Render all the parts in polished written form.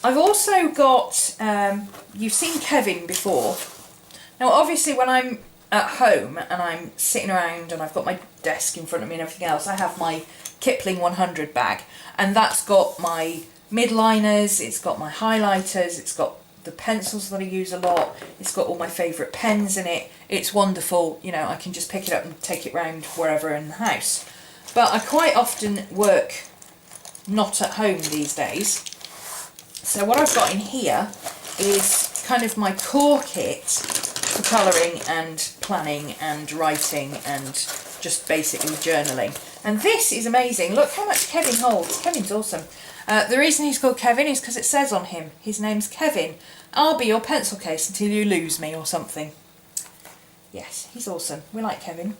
I've also got, you've seen Kevin before. Now obviously when I'm at home and I'm sitting around and I've got my desk in front of me and everything else, I have my Kipling 100 bag, and that's got my midliners, it's got my highlighters, it's got the pencils that I use a lot, it's got all my favourite pens in it. It's wonderful, you know, I can just pick it up and take it round wherever in the house. But I quite often work not at home these days. So what I've got in here is kind of my core kit for colouring and planning and writing and just basically journaling. And this is amazing. Look how much Kevin holds. Kevin's awesome. The reason he's called Kevin is because it says on him, his name's Kevin. I'll be your pencil case until you lose me or something. Yes, he's awesome. We like Kevin.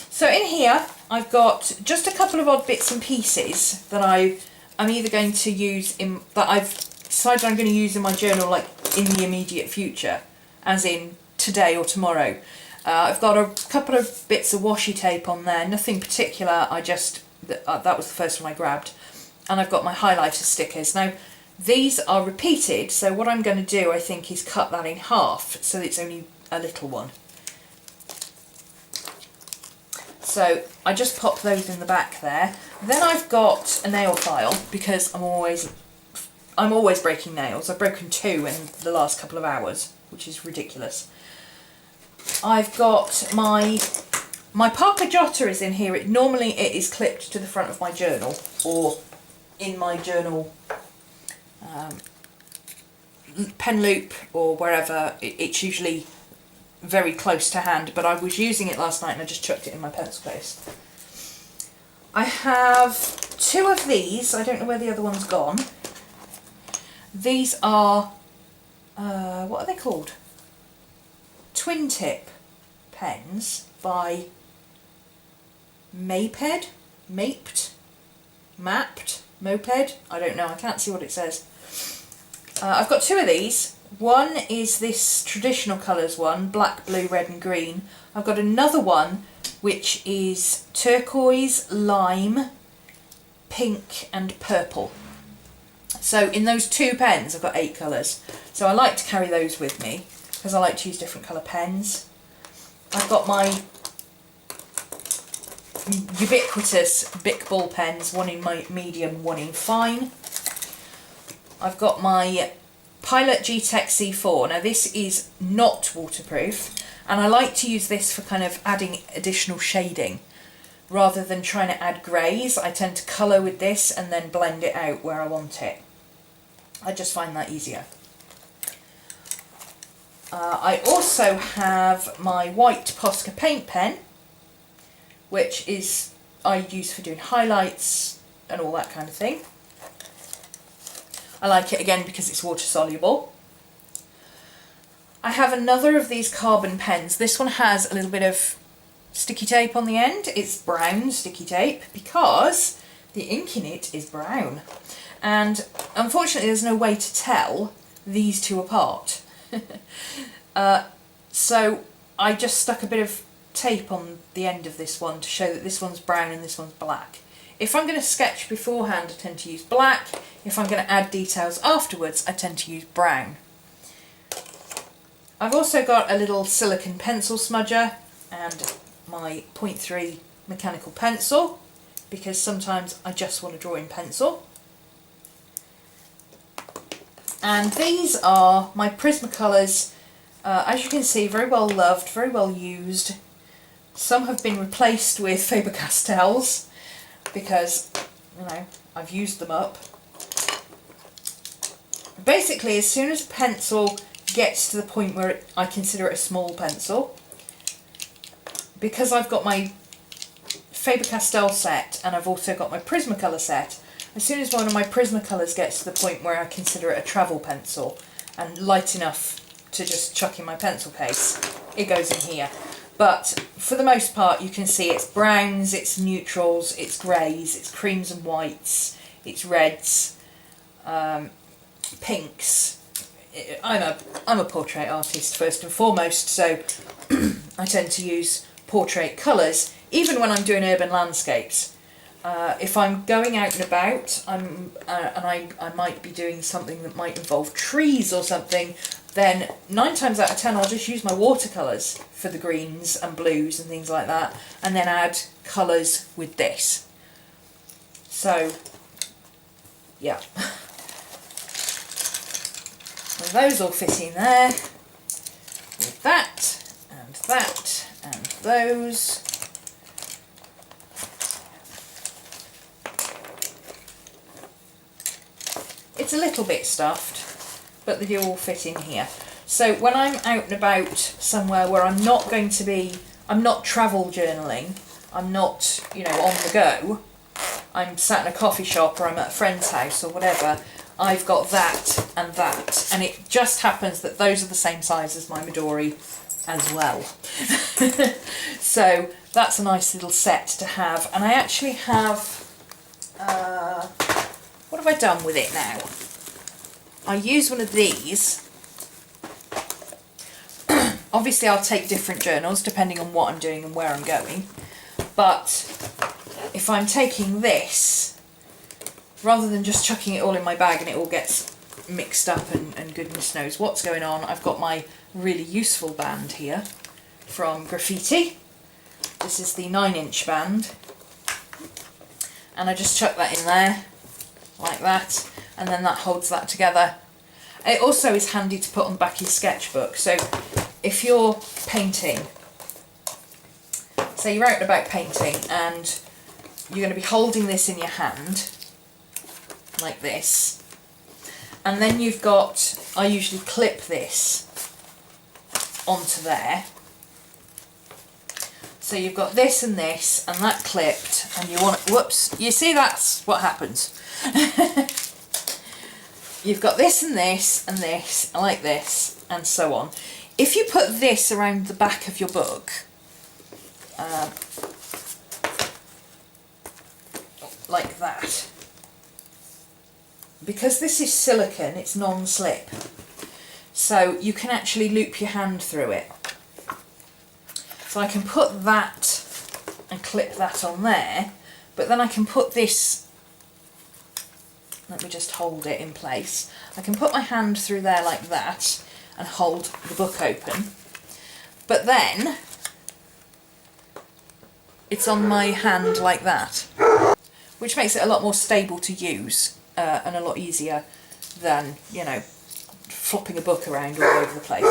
So in here, I've got just a couple of odd bits and pieces that I'm either going to use that I've decided I'm going to use in my journal, like in the immediate future, as in today or tomorrow. I've got a couple of bits of washi tape on there, nothing particular, I just, that was the first one I grabbed. And I've got my highlighter stickers. Now, these are repeated, so what I'm going to do, I think, is cut that in half, so it's only a little one. So I just pop those in the back there. Then I've got a nail file, because I'm always breaking nails. I've broken 2 in the last couple of hours, which is ridiculous. I've got my Parker Jotter is in here. Normally it is clipped to the front of my journal, or in my journal pen loop or wherever. It's usually very close to hand, but I was using it last night and I just chucked it in my pencil case. I have 2 of these. I don't know where the other one's gone. These are, what are they called? Twin tip pens by Maped? Mapped? Moped? I don't know, I can't see what it says. I've got 2 of these. One is this traditional colours one, black, blue, red and green. I've got another one which is turquoise, lime, pink and purple. So in those 2 pens I've got 8 colours. So I like to carry those with me because I like to use different colour pens. I've got my ubiquitous Bic ball pens, one in my medium, one in fine. I've got my Pilot G-Tech C4. Now this is not waterproof, and I like to use this for kind of adding additional shading. Rather than trying to add greys, I tend to colour with this and then blend it out where I want it. I just find that easier. I also have my white Posca paint pen, which is I use for doing highlights and all that kind of thing. I like it again because it's water soluble. I have another of these carbon pens. This one has a little bit of sticky tape on the end. It's brown sticky tape because the ink in it is brown. And unfortunately there's no way to tell these 2 apart. So I just stuck a bit of tape on the end of this one to show that this one's brown and this one's black. If I'm going to sketch beforehand, I tend to use black. If I'm going to add details afterwards, I tend to use brown. I've also got a little silicone pencil smudger and my 0.3 mechanical pencil, because sometimes I just want to draw in pencil. And these are my Prismacolors, as you can see, very well loved, very well used. Some have been replaced with Faber-Castells because, you know, I've used them up. Basically, as soon as a pencil gets to the point where I consider it a small pencil, because I've got my Faber-Castell set and I've also got my Prismacolor set, as soon as one of my Prismacolors gets to the point where I consider it a travel pencil and light enough to just chuck in my pencil case, it goes in here. But for the most part you can see it's browns, it's neutrals, it's greys, it's creams and whites, it's reds, pinks. I'm a portrait artist first and foremost, so I tend to use portrait colours even when I'm doing urban landscapes. If I'm going out and about, I might be doing something that might involve trees or something, then 9 times out of 10 I'll just use my watercolours for the greens and blues and things like that, and then add colours with this. So, yeah. So those all fit in there, with that, and those. It's a little bit stuffed, but they do all fit in here. So when I'm out and about somewhere where I'm not going to be, I'm not travel journaling, I'm not, you know, on the go, I'm sat in a coffee shop or I'm at a friend's house or whatever, I've got that, and it just happens that those are the same size as my Midori as well. So that's a nice little set to have, and I actually have, what have I done with it now? I use one of these. Obviously I'll take different journals depending on what I'm doing and where I'm going, but if I'm taking this, rather than just chucking it all in my bag and it all gets mixed up and goodness knows what's going on, I've got my really useful band here from Graffiti. This is the 9-inch band, and I just chuck that in there like that, and then that holds that together. It also is handy to put on the back of your sketchbook, so if you're painting, say you're out and about painting and you're going to be holding this in your hand like this, and then you've got, I usually clip this onto there, so you've got this and that clipped, and you want, whoops, you see that's what happens. You've got this and this and this, like this, and so on. If you put this around the back of your book, like that, because this is silicone, it's non-slip, so you can actually loop your hand through it. So I can put that and clip that on there, but then I can put this, let me just hold it in place, I can put my hand through there like that and hold the book open, but then it's on my hand like that, which makes it a lot more stable to use and a lot easier than, you know, flopping a book around all over the place.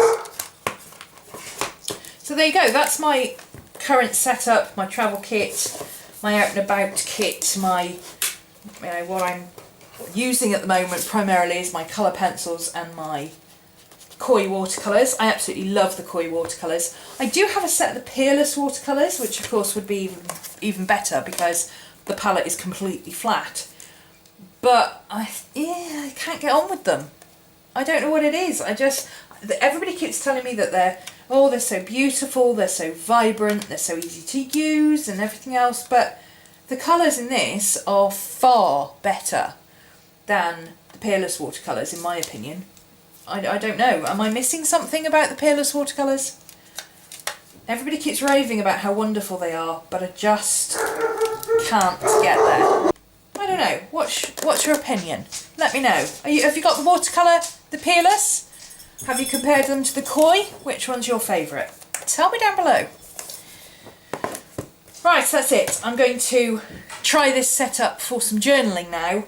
So there you go, that's my current setup, my travel kit, my out and about kit, my, you know, what I'm using at the moment primarily is my colour pencils and my koi watercolours. I absolutely love the koi watercolours. I do have a set of the peerless watercolours, which of course would be even better because the palette is completely flat. But I can't get on with them. I don't know what it is. Everybody keeps telling me that they're so beautiful, they're so vibrant, they're so easy to use and everything else, but the colours in this are far better than the peerless watercolours, in my opinion. I don't know, am I missing something about the peerless watercolours? Everybody keeps raving about how wonderful they are, but I just can't get there. I don't know, what's your opinion? Let me know. Have you got the watercolour, the peerless? Have you compared them to the koi? Which one's your favourite? Tell me down below. Right, so that's it. I'm going to try this setup for some journaling now,